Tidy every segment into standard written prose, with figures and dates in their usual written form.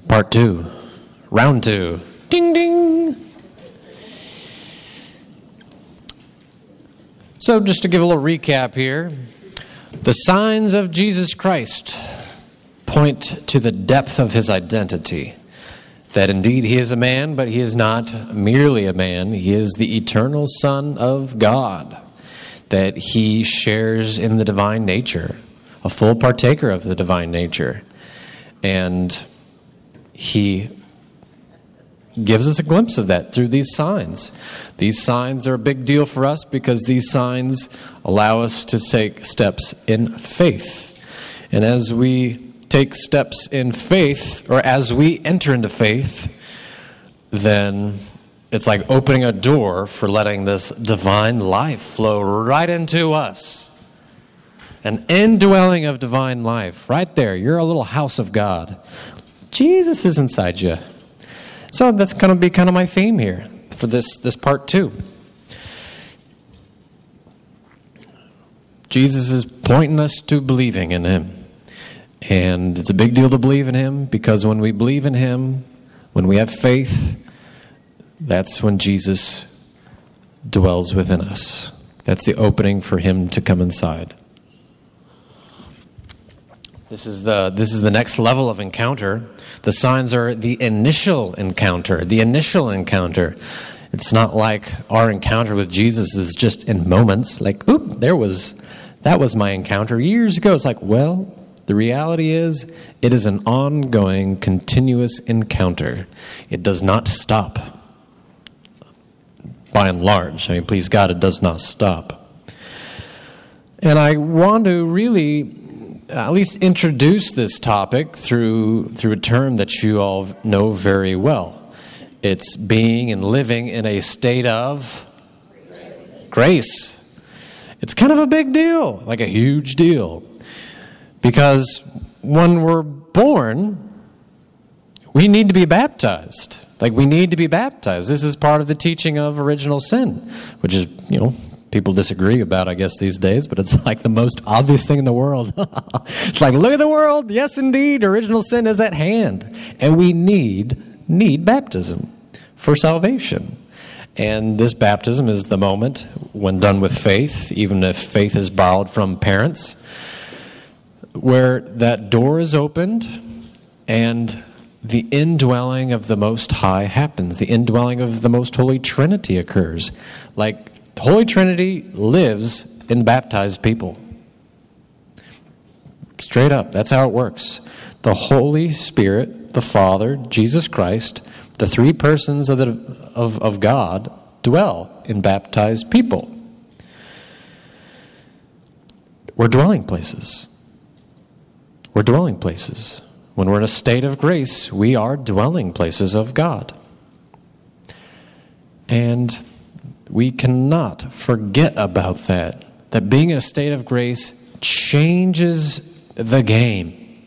Part 2. Round 2. Ding, ding. So just to give a little recap here, the signs of Jesus Christ point to the depth of his identity. That indeed he is a man, but he is not merely a man. He is the eternal Son of God. That he shares in the divine nature, a full partaker of the divine nature. And he gives us a glimpse of that through these signs. These signs are a big deal for us because these signs allow us to take steps in faith. And as we take steps in faith, or as we enter into faith, then it's like opening a door for letting this divine life flow right into us. An indwelling of divine life. Right there. You're a little house of God. Jesus is inside you. So that's going to be kind of my theme here for this part 2. Jesus is pointing us to believing in him. And it's a big deal to believe in him because when we believe in him, when we have faith, that's when Jesus dwells within us. That's the opening for him to come inside. This is the next level of encounter. The signs are the initial encounter. The initial encounter. It's not like our encounter with Jesus is just in moments. Like, oop, that was my encounter years ago. It's like, well, the reality is, it is an ongoing, continuous encounter. It does not stop. By and large. I mean, please God, it does not stop. And I want to really at least introduce this topic through a term that you all know very well. It's being and living in a state of grace. It's kind of a big deal, like a huge deal. Because when we're born, we need to be baptized. Like, we need to be baptized. This is part of the teaching of original sin, which is, people disagree about, I guess, these days, but it's like the most obvious thing in the world. It's like, look at the world. Yes, indeed, original sin is at hand. And we need baptism for salvation. And this baptism is the moment when done with faith, even if faith is borrowed from parents, where that door is opened and the indwelling of the Most High happens. The indwelling of the Most Holy Trinity occurs. Like, the Holy Trinity lives in baptized people. Straight up, that's how it works. The Holy Spirit, the Father, Jesus Christ, the three persons of God dwell in baptized people. We're dwelling places. We're dwelling places. When we're in a state of grace, we are dwelling places of God. And we cannot forget about that. That being in a state of grace changes the game.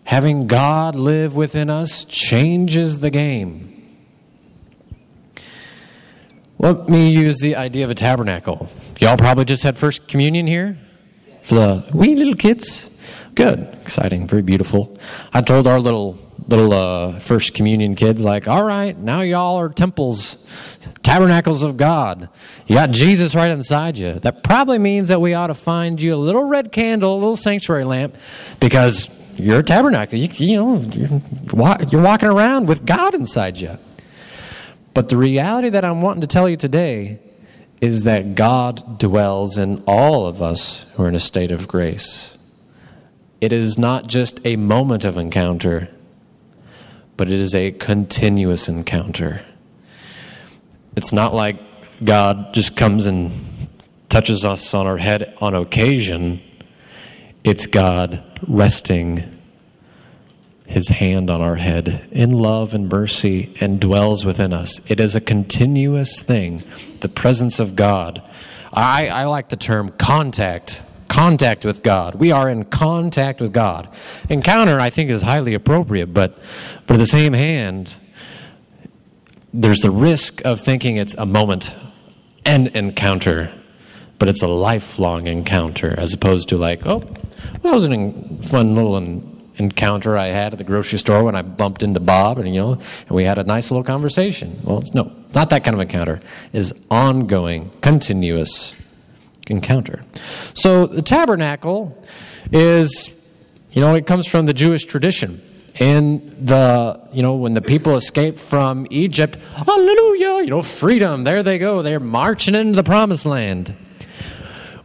Having God live within us changes the game. Let me use the idea of a tabernacle. Y'all probably just had First Communion here for the wee little kids. Good. Exciting. Very beautiful. I told our little First Communion kids, like, all right, now y'all are temples, tabernacles of God. You got Jesus right inside you. That probably means that we ought to find you a little red candle, a little sanctuary lamp, because you're a tabernacle. You're walking around with God inside you. But the reality that I'm wanting to tell you today is that God dwells in all of us who are in a state of grace. It is not just a moment of encounter, but it is a continuous encounter. It's not like God just comes and touches us on our head on occasion. It's God resting his hand on our head in love and mercy and dwells within us. It is a continuous thing, the presence of God. I like the term contact with God. We are in contact with God. Encounter, I think, is highly appropriate, but at the same hand, there's the risk of thinking it's a moment and encounter, but it's a lifelong encounter, as opposed to like, oh, well, that was a fun little encounter I had at the grocery store when I bumped into Bob, and we had a nice little conversation. Well, no, not that kind of encounter. It is ongoing, continuous encounter. So the tabernacle is, it comes from the Jewish tradition. And when the people escaped from Egypt, hallelujah, freedom, there they go. They're marching into the promised land.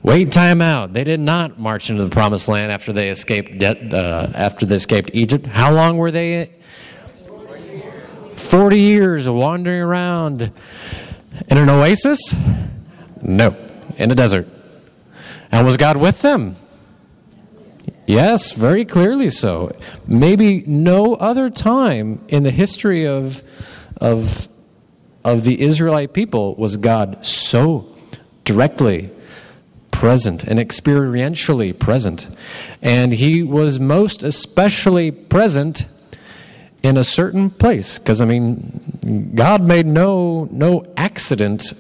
Wait, time out. They did not march into the promised land after they escaped Egypt. How long were they? 40 years of wandering around in an oasis? No, in a desert. And was God with them? Yes, very clearly so. Maybe no other time in the history of the Israelite people was God so directly present and experientially present. And he was most especially present in a certain place. Because, God made no accident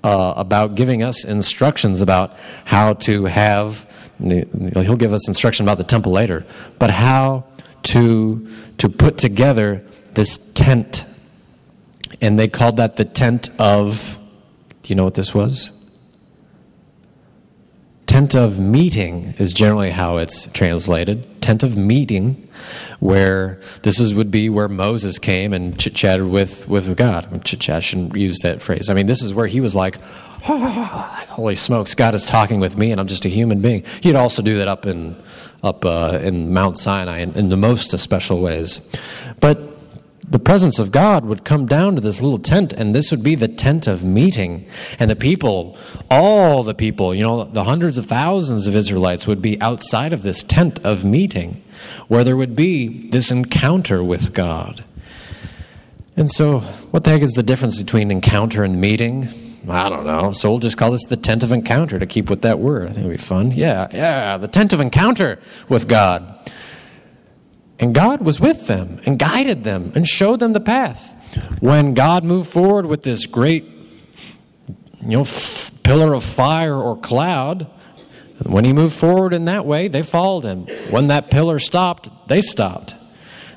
about giving us instructions about how to have, he'll give us instruction about the temple later, but how to put together this tent. And they called that the tent of, do you know what this was? Tent of meeting is generally how it's translated. Tent of meeting, where would be where Moses came and chit-chatted with God. Chit-chat, I shouldn't use that phrase. This is where he was like, holy smokes, God is talking with me and I'm just a human being. He'd also do that up in Mount Sinai in the most special ways. But the presence of God would come down to this little tent, and this would be the tent of meeting. And the people, all the people, the hundreds of thousands of Israelites would be outside of this tent of meeting, where there would be this encounter with God. And so, what the heck is the difference between encounter and meeting? I don't know. So we'll just call this the tent of encounter to keep with that word. I think it'll be fun. Yeah, the tent of encounter with God. And God was with them and guided them and showed them the path. When God moved forward with this great, pillar of fire or cloud, when he moved forward in that way, they followed him. When that pillar stopped, they stopped.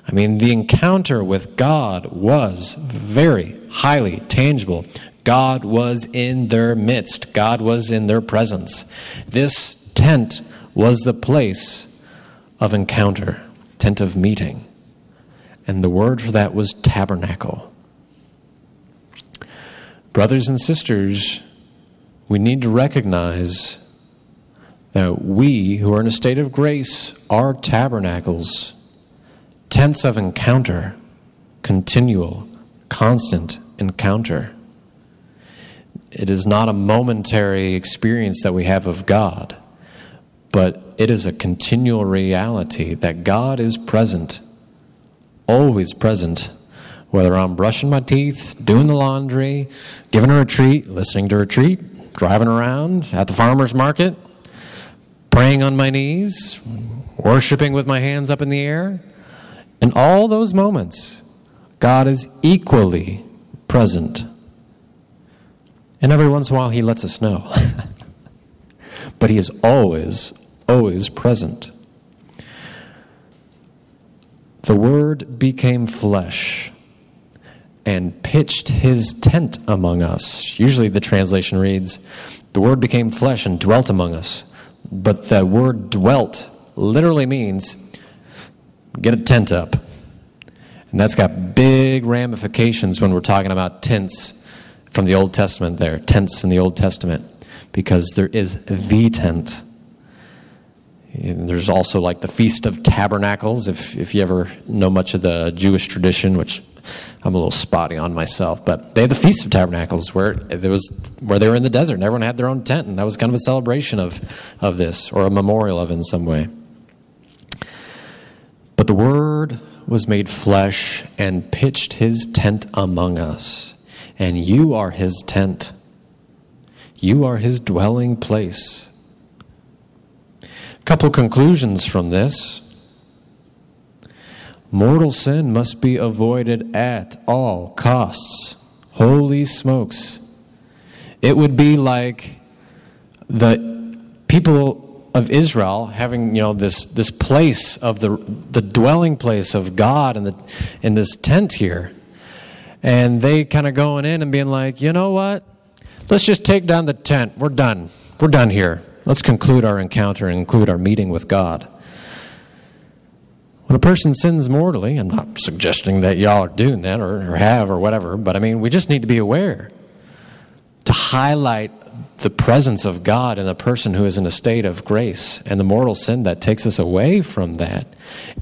The encounter with God was very highly tangible. God was in their midst. God was in their presence. This tent was the place of encounter. Tent of meeting. And the word for that was tabernacle. Brothers and sisters, we need to recognize that we who are in a state of grace are tabernacles, tents of encounter, continual, constant encounter. It is not a momentary experience that we have of God, but it is a continual reality that God is present, always present, whether I'm brushing my teeth, doing the laundry, giving a retreat, listening to a retreat, driving around at the farmer's market, praying on my knees, worshiping with my hands up in the air. In all those moments, God is equally present. And every once in a while, he lets us know. But he is always present. The Word became flesh and pitched his tent among us. Usually the translation reads, the Word became flesh and dwelt among us. But the word dwelt literally means get a tent up. And that's got big ramifications when we're talking about tents from the Old Testament there, tents in the Old Testament, because there is the tent. And there's also like the Feast of Tabernacles, if you ever know much of the Jewish tradition, which I'm a little spotty on myself, but they had the Feast of Tabernacles where they were in the desert and everyone had their own tent, and that was kind of a celebration of this, or a memorial of it in some way. But the Word was made flesh and pitched his tent among us. And you are his tent. You are his dwelling place. A couple conclusions from this. Mortal sin must be avoided at all costs. Holy smokes. It would be like the people of Israel having, this place of the dwelling place of God in this tent here. And they kind of going in and being like, you know what? Let's just take down the tent. We're done. We're done here. Let's conclude our encounter and conclude our meeting with God. When a person sins mortally, I'm not suggesting that y'all are doing that or have or whatever, but I mean, we just need to be aware to highlight the presence of God in a person who is in a state of grace and the mortal sin that takes us away from that.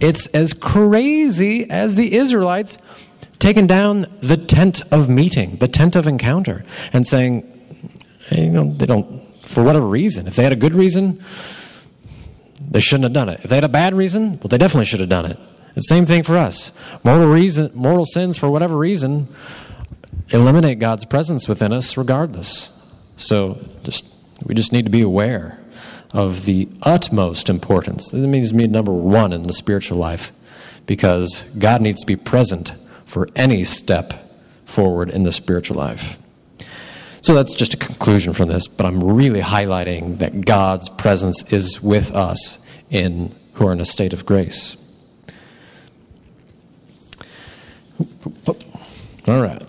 It's as crazy as the Israelites taking down the tent of meeting, the tent of encounter, and saying, hey, they don't, for whatever reason, if they had a good reason, they shouldn't have done it. If they had a bad reason, well, they definitely should have done it. The same thing for us. Mortal sins, for whatever reason, eliminate God's presence within us regardless. So we just need to be aware of the utmost importance. It means number one in the spiritual life, because God needs to be present for any step forward in the spiritual life. So that's just a conclusion from this, but I'm really highlighting that God's presence is with us who are in a state of grace. All right.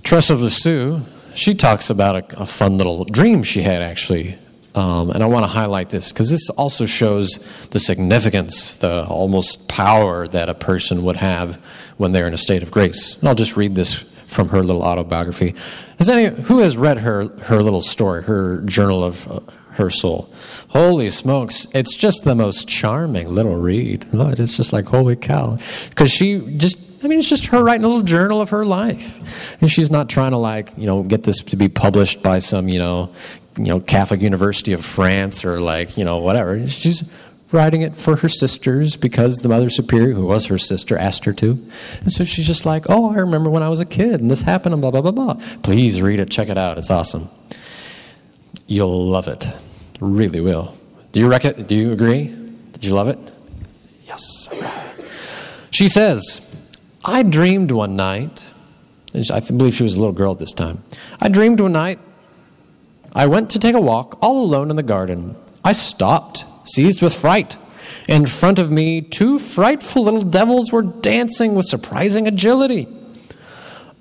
Tressa of Lisieux, she talks about a fun little dream she had, actually. And I want to highlight this because this also shows the significance, the almost power that a person would have when they're in a state of grace. And I'll just read this from her little autobiography. Who has read her little story, her journal of her soul? Holy smokes, it's just the most charming little read. It's just like, holy cow. Because it's just her writing a little journal of her life. And she's not trying to get this to be published by some, Catholic University of France or whatever. She's writing it for her sisters because the Mother Superior, who was her sister, asked her to. And so she's just like, oh, I remember when I was a kid and this happened and blah, blah, blah, blah. Please read it. Check it out. It's awesome. You'll love it. Really will. Do you agree? Did you love it? Yes. She says, I dreamed one night, I believe she was a little girl at this time. I dreamed one night I went to take a walk all alone in the garden. I stopped, seized with fright. In front of me, two frightful little devils were dancing with surprising agility.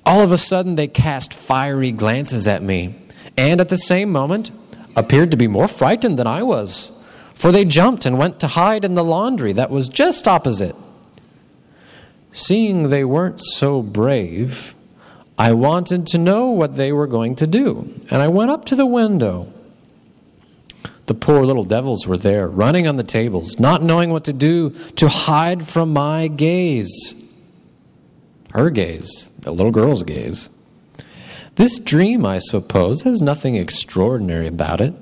All of a sudden, they cast fiery glances at me, and at the same moment, appeared to be more frightened than I was, for they jumped and went to hide in the laundry that was just opposite. Seeing they weren't so brave, I wanted to know what they were going to do, and I went up to the window. The poor little devils were there, running on the tables, not knowing what to do to hide from my gaze. Her gaze, the little girl's gaze. This dream, I suppose, has nothing extraordinary about it,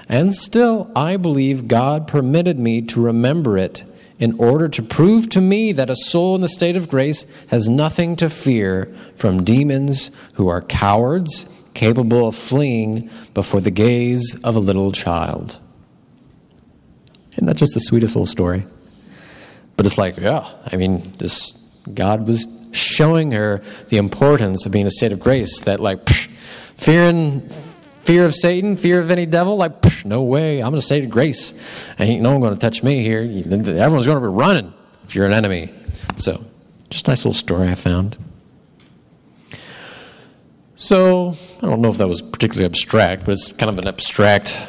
and still I believe God permitted me to remember it in order to prove to me that a soul in the state of grace has nothing to fear from demons who are cowards, capable of fleeing before the gaze of a little child. Isn't that just the sweetest little story? But it's like, this God was showing her the importance of being in a state of grace, that fear of Satan, fear of any devil, no way, I'm in a state of grace. Ain't no one going to touch me here. Everyone's going to be running if you're an enemy. So, just a nice little story I found. So, I don't know if that was particularly abstract, but it's kind of an abstract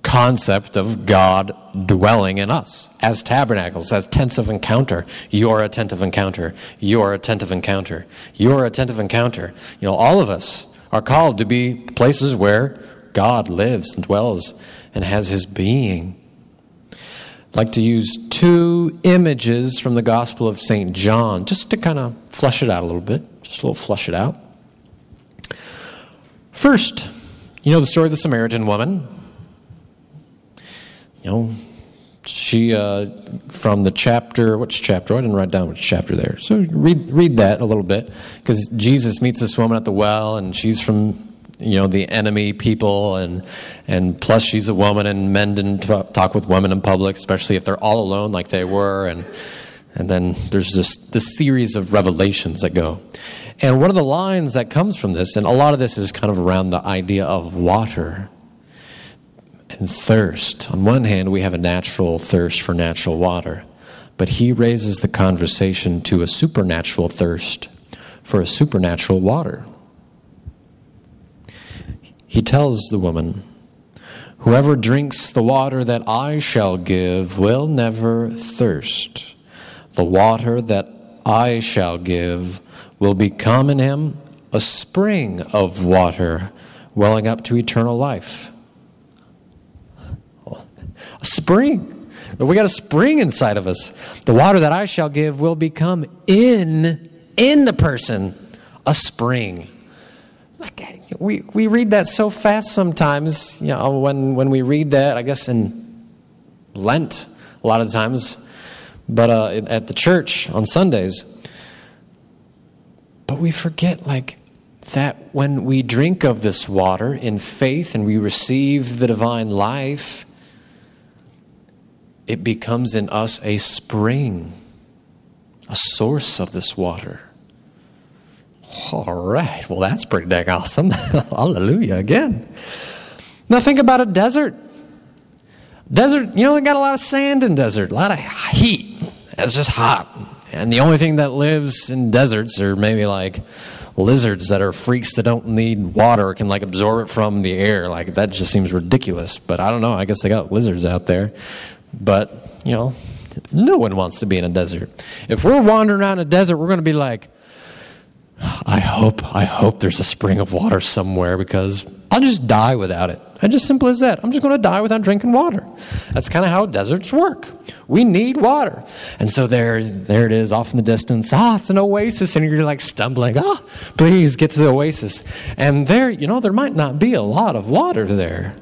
concept of God dwelling in us as tabernacles, as tents of encounter. You are a tent of encounter. You are a tent of encounter. You are a tent of encounter. All of us are called to be places where God lives and dwells and has his being. I'd like to use two images from the Gospel of St. John just to kind of flesh it out a little bit. Just a little flesh it out. First, the story of the Samaritan woman. She, from the chapter, which chapter? I didn't write down which chapter there. So read that a little bit, because Jesus meets this woman at the well, and she's from, the enemy people, and plus she's a woman, and men didn't talk with women in public, especially if they're all alone like they were, and then there's this series of revelations that go. And one of the lines that comes from this, and a lot of this is kind of around the idea of water, and thirst. On one hand, we have a natural thirst for natural water, but he raises the conversation to a supernatural thirst for a supernatural water. He tells the woman, "Whoever drinks the water that I shall give will never thirst. The water that I shall give will become in him a spring of water welling up to eternal life." A spring. We got a spring inside of us. The water that I shall give will become in the person a spring. We read that so fast sometimes, when we read that, I guess in Lent a lot of times, but at the church on Sundays. But we forget that when we drink of this water in faith and we receive the divine life, it becomes in us a spring, a source of this water. All right, well, that's pretty dang awesome. Hallelujah again. Now think about a desert. Desert, they got a lot of sand in desert, a lot of heat. It's just hot. And the only thing that lives in deserts are maybe lizards that are freaks that don't need water or can absorb it from the air. That just seems ridiculous. But I don't know, I guess they got lizards out there. But, no one wants to be in a desert. If we're wandering around a desert, we're going to be I hope there's a spring of water somewhere because I'll just die without it. It's just simple as that. I'm just going to die without drinking water. That's kind of how deserts work. We need water. And so there it is off in the distance. It's an oasis. And you're stumbling. Please get to the oasis. And there might not be a lot of water there.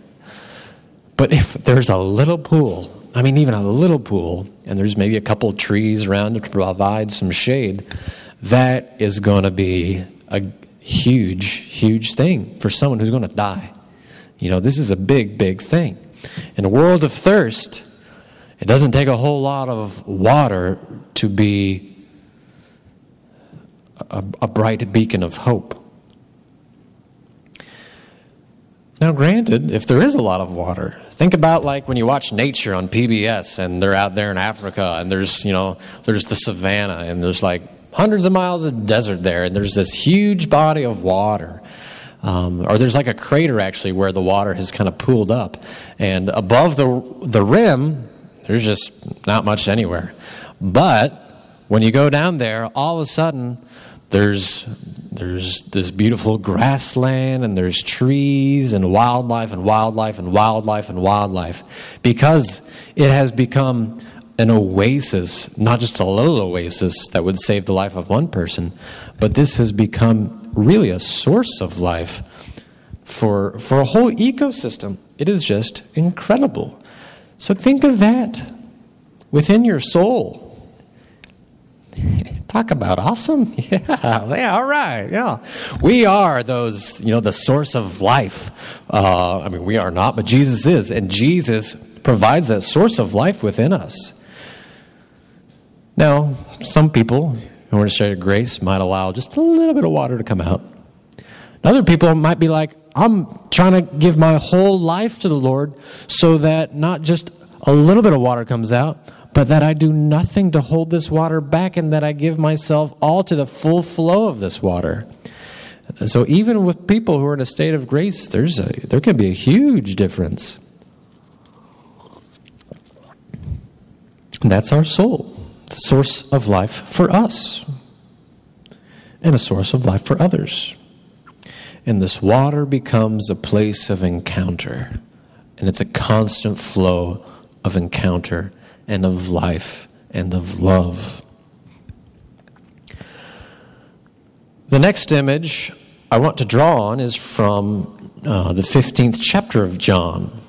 But if there's a little pool, even a little pool, and there's maybe a couple of trees around it to provide some shade, that is going to be a huge, huge thing for someone who's going to die. This is a big, big thing. In a world of thirst, it doesn't take a whole lot of water to be a bright beacon of hope. Now, granted, if there is a lot of water, think about when you watch nature on PBS and they're out there in Africa and there's the savannah and there's hundreds of miles of desert there, and there's this huge body of water. Or there's a crater, actually, where the water has kind of pooled up. And above the rim, there's just not much anywhere. But when you go down there, all of a sudden, there's this beautiful grassland, and there's trees, and wildlife, and wildlife, and wildlife, and wildlife. Because it has become an oasis, not just a little oasis that would save the life of one person, but this has become really a source of life for a whole ecosystem. It is just incredible. So think of that within your soul. Talk about awesome. Yeah, all right, yeah. We are those, the source of life. We are not, but Jesus is, and Jesus provides that source of life within us. Now, some people who are in a state of grace might allow just a little bit of water to come out. Other people might be I'm trying to give my whole life to the Lord so that not just a little bit of water comes out, but that I do nothing to hold this water back and that I give myself all to the full flow of this water. So even with people who are in a state of grace, there can be a huge difference. And that's our soul. The source of life for us and a source of life for others. And this water becomes a place of encounter, and it's a constant flow of encounter and of life and of love. The next image I want to draw on is from the 15th chapter of John,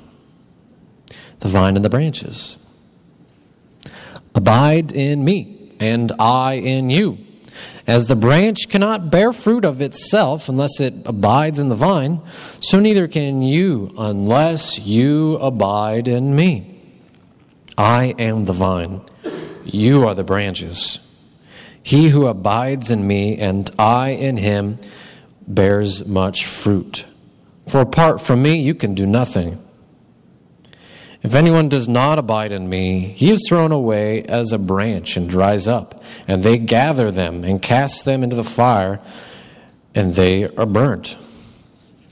the vine and the branches. Abide in me, and I in you. As the branch cannot bear fruit of itself unless it abides in the vine, so neither can you unless you abide in me. I am the vine, you are the branches. He who abides in me and I in him bears much fruit. For apart from me you can do nothing. If anyone does not abide in me, he is thrown away as a branch and dries up, and they gather them and cast them into the fire, and they are burnt.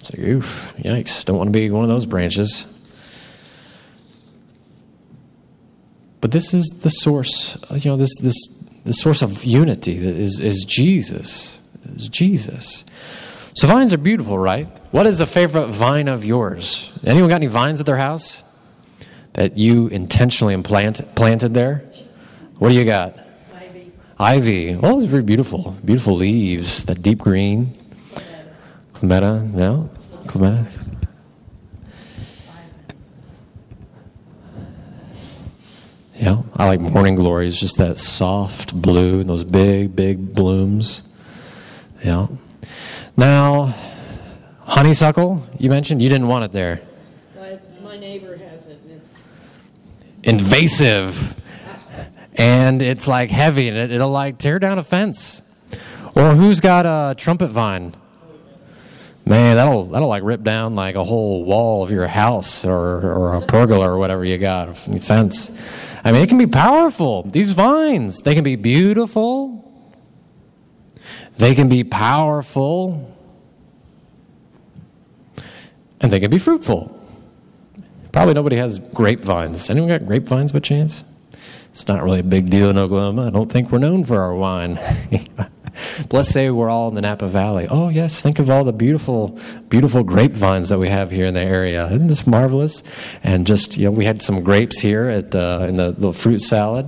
It's like, oof, yikes, don't want to be one of those branches. But this is the source, the source of unity is Jesus. Is Jesus. So vines are beautiful, right? What is a favorite vine of yours? Anyone got any vines at their house that you intentionally planted there? What do you got? Ivy. Ivy. Well, it's very beautiful. Beautiful leaves, that deep green. Clementa, no? Clementa. Yeah, I like morning glories, just that soft blue and those big, big blooms. Yeah. Now, honeysuckle, you mentioned you didn't want it there. My neighbor has it, and it's invasive. And it's like heavy, and it'll like tear down a fence. Or who's got a trumpet vine? Man, that'll like rip down like a whole wall of your house or a pergola or whatever you got, a fence. I mean, it can be powerful. These vines, they can be beautiful. They can be powerful. And they can be fruitful. Probably nobody has grapevines. Anyone got grapevines by chance? It's not really a big deal in Oklahoma. I don't think we're known for our wine. But let's say we're all in the Napa Valley. Oh, yes, think of all the beautiful, beautiful grapevines that we have here in the area. Isn't this marvelous? And just, we had some grapes here at in the little fruit salad,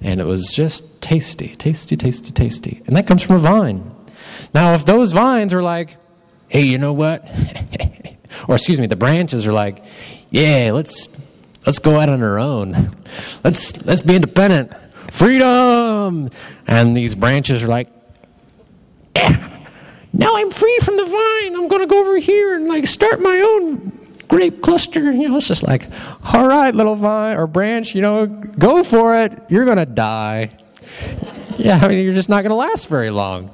and it was just tasty, tasty, tasty, tasty. And that comes from a vine. Now, if those vines are like, hey, you know what? Or, the branches are like, yeah, let's go out on our own. Let's be independent. Freedom! And these branches are like, now I'm free from the vine. I'm going to go over here and start my own grape cluster. It's just like, all right, little vine or branch, go for it. You're going to die. Yeah, you're just not going to last very long.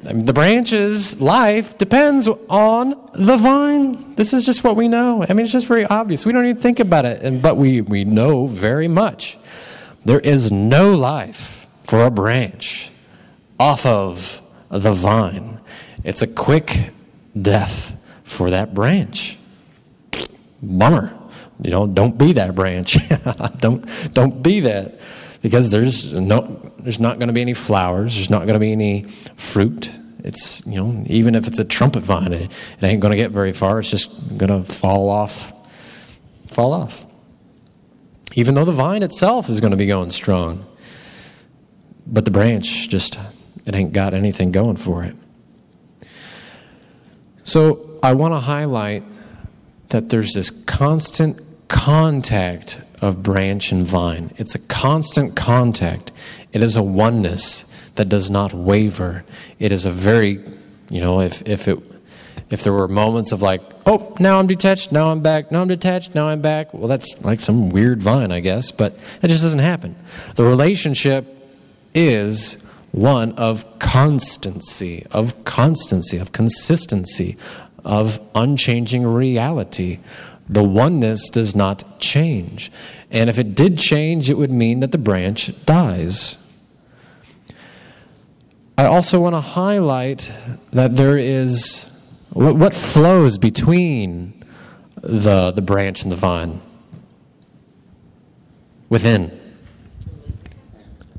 The branch's life depends on the vine. This is just what we know. It's just very obvious. We don't even think about it, but we know very much. There is no life for a branch off of the vine. It's a quick death for that branch. Bummer. Don't be that branch. Don't be that, because there's not going to be any flowers. There's not going to be any fruit. It's even if it's a trumpet vine, it ain't going to get very far. It's just going to fall off. Even though the vine itself is going to be going strong, but the branch it ain't got anything going for it. So I want to highlight that there's this constant contact of branch and vine. It's a constant contact. It is a oneness that does not waver. It is a very, if there were moments of like, oh, now I'm detached, now I'm back, now I'm detached, now I'm back. Well, that's like some weird vine, I guess, but that just doesn't happen. The relationship is one of constancy, of consistency, of unchanging reality. The oneness does not change. And if it did change, it would mean that the branch dies. I also want to highlight that there is what flows between the branch and the vine. Within.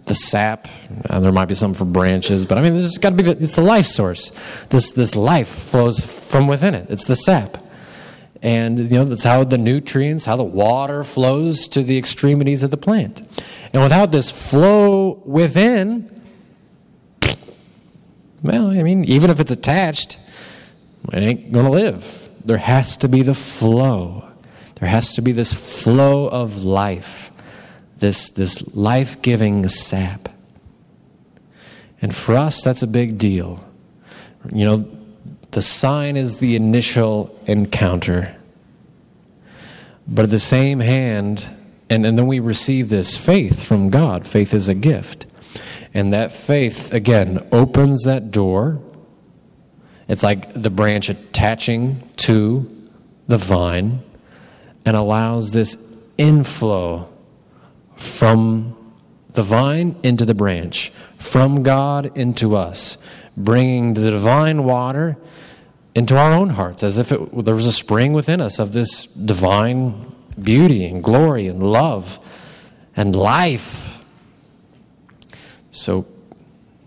The sap, there might be some for branches, but there's got to be it's the life source. This life flows from within it. It's the sap. And that's how the nutrients, how the water flows to the extremities of the plant. And without this flow within, well, even if it's attached, it ain't going to live. There has to be the flow. There has to be this flow of life. This life-giving sap. And for us, that's a big deal. The sign is the initial encounter. But at the same hand, and then we receive this faith from God. Faith is a gift. And that faith, again, opens that door. It's like the branch attaching to the vine. and allows this inflow from the vine into the branch, from God into us, bringing the divine water into our own hearts, as if there was a spring within us of this divine beauty and glory and love and life. So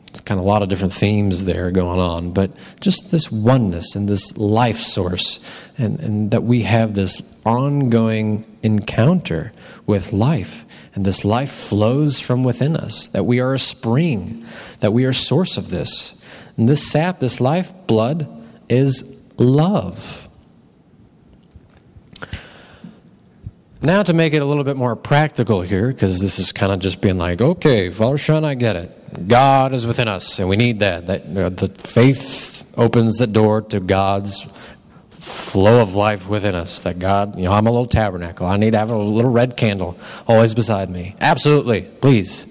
it's kind of a lot of different themes there going on, but just this oneness and this life source, and that we have this ongoing encounter with life, and this life flows from within us, that we are a spring, that we are a source of this. And this sap, this life blood, is love. Now to make it a little bit more practical here, because this is kind of just being like, okay, Father Sean, I get it. God is within us, and we need that. The faith opens the door to God's flow of life within us. That God, I'm a little tabernacle. I need to have a little red candle always beside me. Absolutely, please.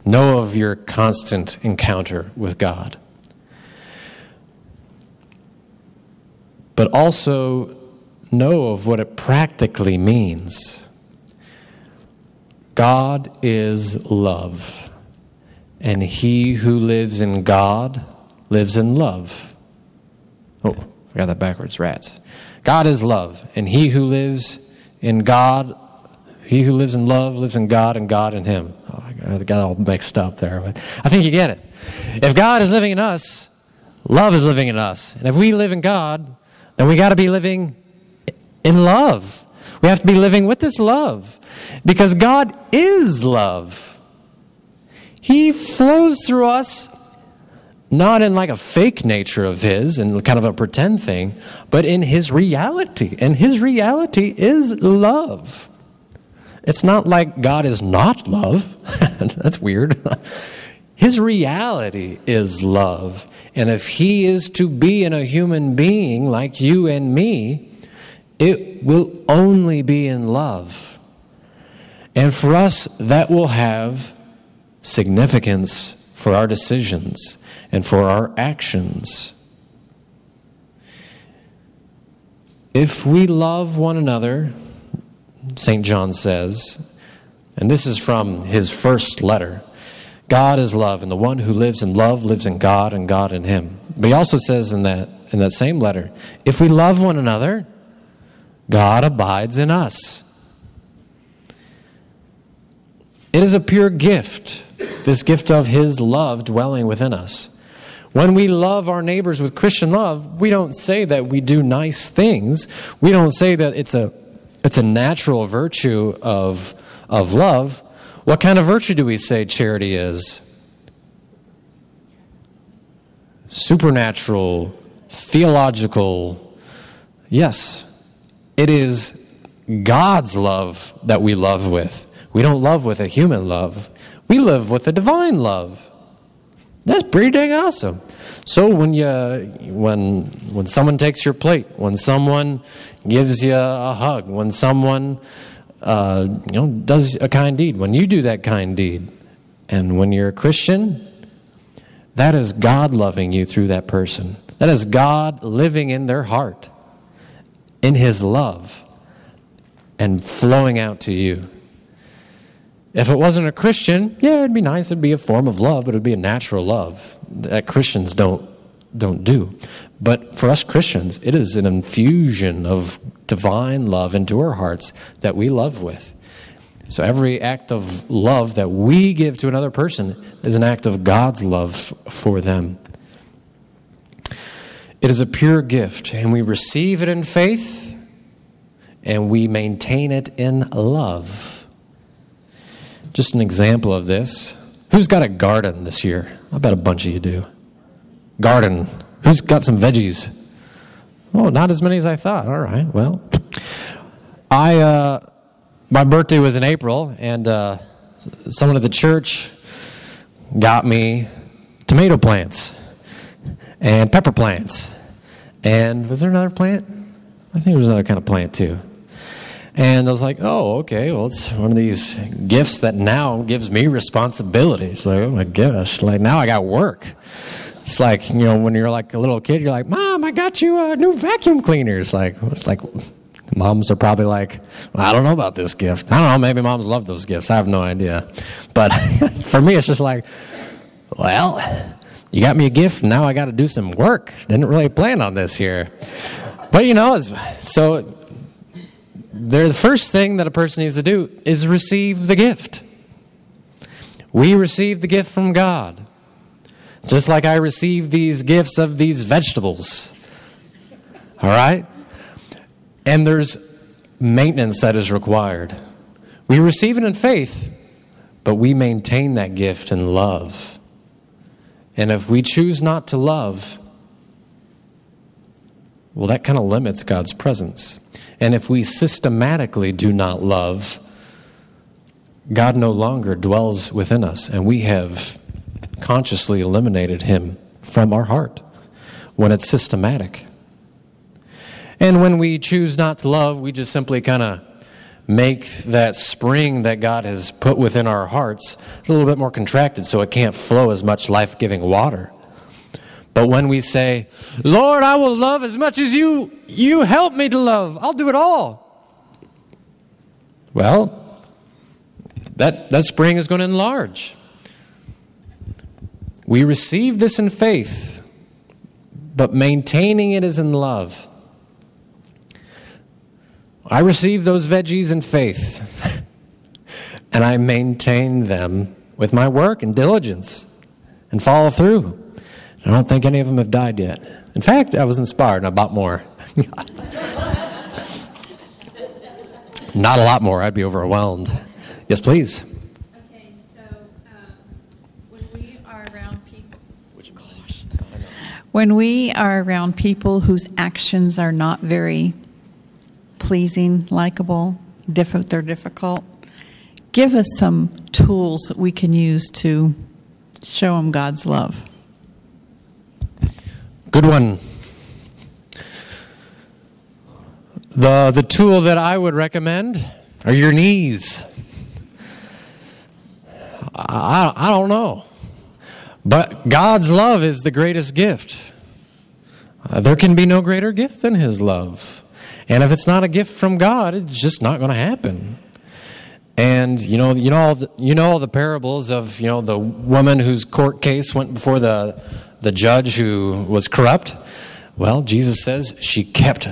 Know of your constant encounter with God. But also know of what it practically means. God is love, and he who lives in God lives in love. Oh, I got that backwards, rats. God is love, and he who lives in God, he who lives in love lives in God and God in him. Oh, I got all mixed up there, but I think you get it. If God is living in us, love is living in us. And if we live in God, then we got to be living in love. We have to be living with this love, because God is love. He flows through us, not in like a fake nature of his and kind of a pretend thing, but in his reality. And his reality is love. It's not like God is not love. That's weird. His reality is love. And if he is to be in a human being like you and me, it will only be in love. And for us, that will have significance for our decisions and for our actions. If we love one another, St. John says, and this is from his first letter, God is love, and the one who lives in love lives in God and God in him. But he also says in that same letter, if we love one another, God abides in us. It is a pure gift, this gift of his love dwelling within us. When we love our neighbors with Christian love, we don't say that we do nice things. We don't say that it's a natural virtue of love. What kind of virtue do we say charity is? Supernatural, theological. Yes, it is God's love that we love with. We don't love with a human love. We live with a divine love. That's pretty dang awesome. So when someone takes your plate, when someone gives you a hug, when someone does a kind deed, when you do that kind deed, and when you're a Christian, that is God loving you through that person. That is God living in their heart, in his love, and flowing out to you. If it wasn't a Christian, yeah, it'd be nice. It'd be a form of love, but it'd be a natural love that Christians don't do. But for us Christians, it is an infusion of divine love into our hearts that we love with. So every act of love that we give to another person is an act of God's love for them. It is a pure gift, and we receive it in faith, and we maintain it in love. Just an example of this. Who's got a garden this year? I bet a bunch of you do. Garden. Who's got some veggies? Oh, not as many as I thought. All right, well. My birthday was in April, and someone at the church got me tomato plants and pepper plants. And was there another plant? I think there was another kind of plant too. And I was like, oh, okay, well, it's one of these gifts that now gives me responsibility. It's like, oh my gosh, like now I got work. It's like, when you're like a little kid, you're like, Mom, I got you a new vacuum cleaner. It's like, Moms are probably like, well, I don't know about this gift. I don't know, maybe moms love those gifts. I have no idea. But for me, it's just like, well, you got me a gift, and now I got to do some work. Didn't really plan on this here. But, so the first thing that a person needs to do is receive the gift. We receive the gift from God. Just like I received these gifts of these vegetables. All right? And there's maintenance that is required. We receive it in faith, but we maintain that gift in love. And if we choose not to love, well, that kind of limits God's presence. And if we systematically do not love, God no longer dwells within us, and we have consciously eliminated him from our heart when it's systematic. And when we choose not to love, we just simply kind of make that spring that God has put within our hearts a little bit more contracted so it can't flow as much life-giving water. But when we say, Lord, I will love as much as you help me to love. I'll do it all. Well, that spring is going to enlarge. We receive this in faith, but maintaining it is in love. I receive those veggies in faith, and I maintain them with my work and diligence and follow through. I don't think any of them have died yet. In fact, I was inspired and I bought more. Not a lot more. I'd be overwhelmed. Yes, please. Okay, so when we are around people, whose actions are not very pleasing, likable, they're difficult, give us some tools that we can use to show them God's love. Good one. The tool that I would recommend are your knees. I don't know. But God's love is the greatest gift. There can be no greater gift than his love. And if it's not a gift from God, it's just not going to happen. And you know all the parables of the woman whose court case went before the judge who was corrupt. Well, Jesus says she kept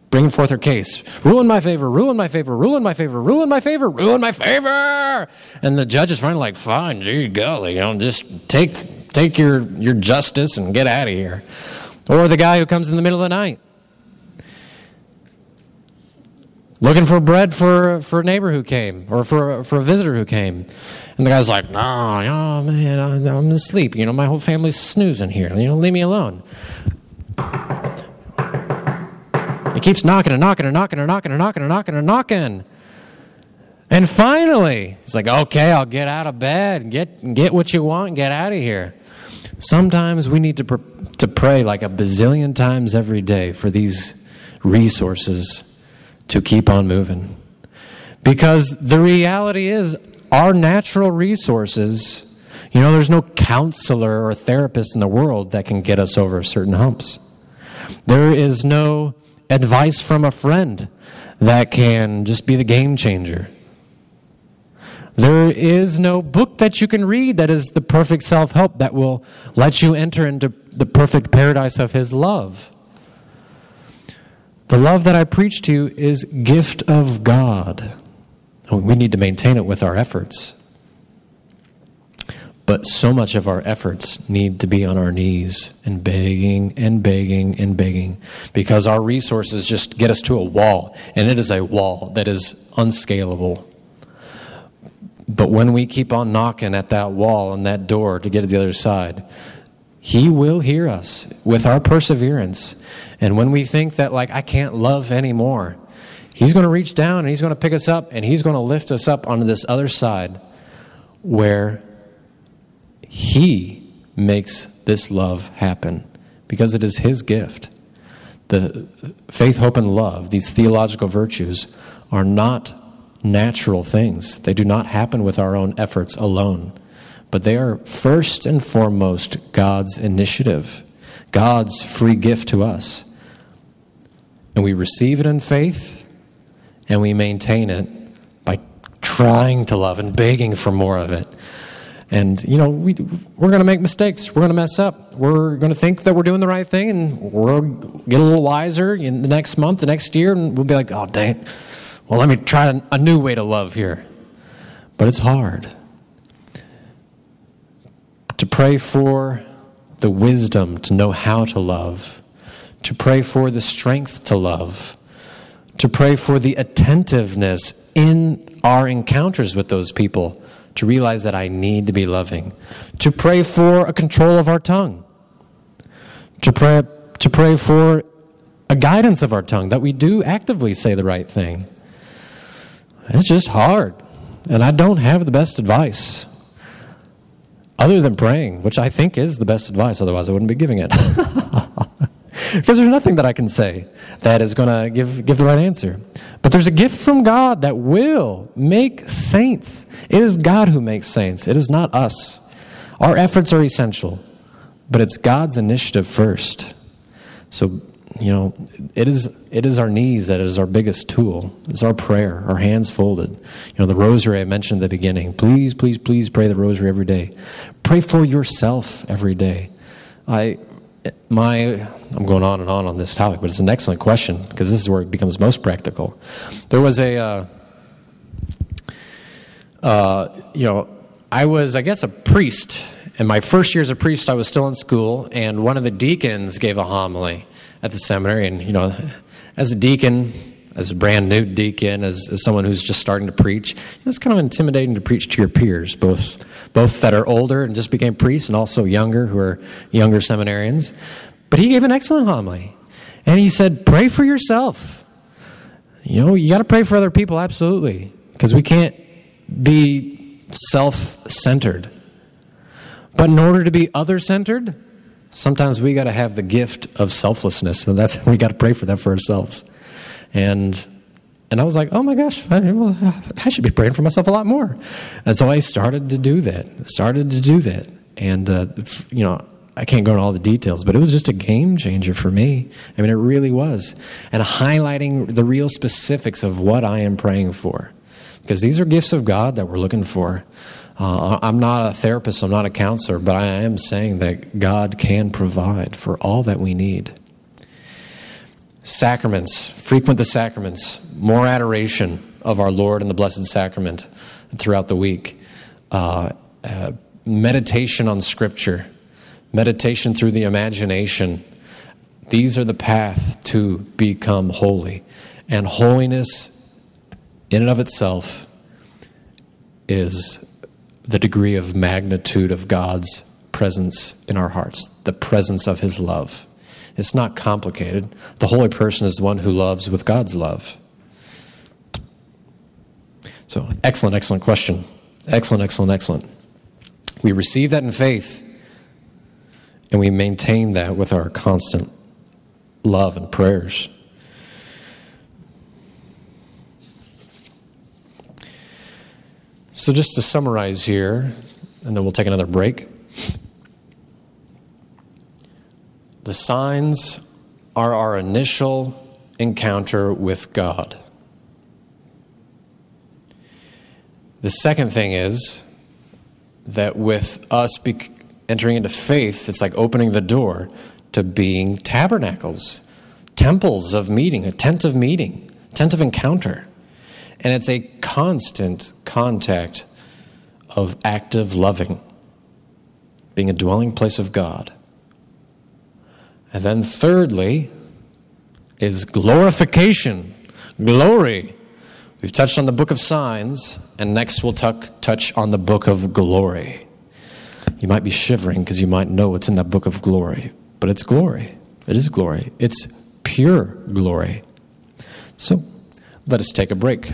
bringing forth her case. Rule in my favor, rule in my favor, rule in my favor, rule in my favor, rule in my favor. And the judge is finally like, fine, there you go. Just take your justice and get out of here. Or the guy who comes in the middle of the night, looking for bread for a neighbor who came, or for a visitor who came. And the guy's like, no, man, I'm asleep. My whole family's snoozing here. Leave me alone. He keeps knocking and knocking and knocking and knocking and knocking and knocking and knocking. And finally, he's like, okay, I'll get out of bed, get what you want, and get out of here. Sometimes we need to pray like a bazillion times every day for these resources to keep on moving. Because the reality is, our natural resources, there's no counselor or therapist in the world that can get us over certain humps. There is no advice from a friend that can just be the game changer. There is no book that you can read that is the perfect self-help that will let you enter into the perfect paradise of his love. The love that I preach to you is gift of God. We need to maintain it with our efforts. But so much of our efforts need to be on our knees and begging and begging and begging, because our resources just get us to a wall, and it is a wall that is unscalable. But when we keep on knocking at that wall and that door to get to the other side, he will hear us with our perseverance. And when we think that, I can't love anymore, he's going to reach down and he's going to pick us up and he's going to lift us up onto this other side where he makes this love happen, because it is his gift. The faith, hope, and love, these theological virtues, are not natural things. They do not happen with our own efforts alone. But they are first and foremost God's initiative, God's free gift to us. And we receive it in faith, and we maintain it by trying to love and begging for more of it. And, you know, we're going to make mistakes. We're going to mess up. We're going to think that we're doing the right thing, and we'll get a little wiser in the next month, the next year, and we'll be like, oh, dang it. Well, let me try a new way to love here. But it's hard. To pray for the wisdom to know how to love, to pray for the strength to love, to pray for the attentiveness in our encounters with those people, to realize that I need to be loving, to pray for a control of our tongue, to pray for a guidance of our tongue, that we do actively say the right thing. It's just hard, and I don't have the best advice. Other than praying, which I think is the best advice, otherwise I wouldn't be giving it. Because there's nothing that I can say that is going to give the right answer. But there's a gift from God that will make saints. It is God who makes saints. It is not us. Our efforts are essential, but it's God's initiative first. So, you know, it is our knees that is our biggest tool. It's our prayer, our hands folded. You know, the rosary I mentioned at the beginning. Please, please, please pray the rosary every day. Pray for yourself every day. I'm going on and on this topic, but it's an excellent question because this is where it becomes most practical. There was I was, I guess, a priest. In my first year as a priest, I was still in school, and one of the deacons gave a homily at the seminary. And, you know, as a deacon, as a brand new deacon, as someone who's just starting to preach, it's kind of intimidating to preach to your peers, both that are older and just became priests and also younger, who are younger seminarians. But he gave an excellent homily. And he said, pray for yourself. You know, you got to pray for other people, absolutely, because we can't be self-centered. But in order to be other-centered, sometimes we got to have the gift of selflessness, and we got to pray for that for ourselves. And I was like, oh my gosh, I should be praying for myself a lot more. And so I started to do that. And, you know, I can't go into all the details, but it was just a game changer for me. I mean, it really was. And highlighting the real specifics of what I am praying for. Because these are gifts of God that we're looking for. I'm not a therapist, I'm not a counselor, but I am saying that God can provide for all that we need. Sacraments, frequent the sacraments, more adoration of our Lord and the Blessed Sacrament throughout the week. Meditation on Scripture, meditation through the imagination. These are the path to become holy. And holiness in and of itself is the degree of magnitude of God's presence in our hearts, the presence of His love. It's not complicated. The holy person is the one who loves with God's love. So, excellent question. Excellent. We receive that in faith, and we maintain that with our constant love and prayers. So just to summarize here, and then we'll take another break. The signs are our initial encounter with God. The second thing is that with us entering into faith, it's like opening the door to being tabernacles, temples of meeting, a tent of meeting, tent of encounter. And it's a constant contact of active loving, being a dwelling place of God. And then thirdly is glorification, glory. We've touched on the book of signs, and next we'll touch on the book of glory. You might be shivering because you might know what's in that book of glory, but it's glory. It is glory. It's pure glory. So let us take a break.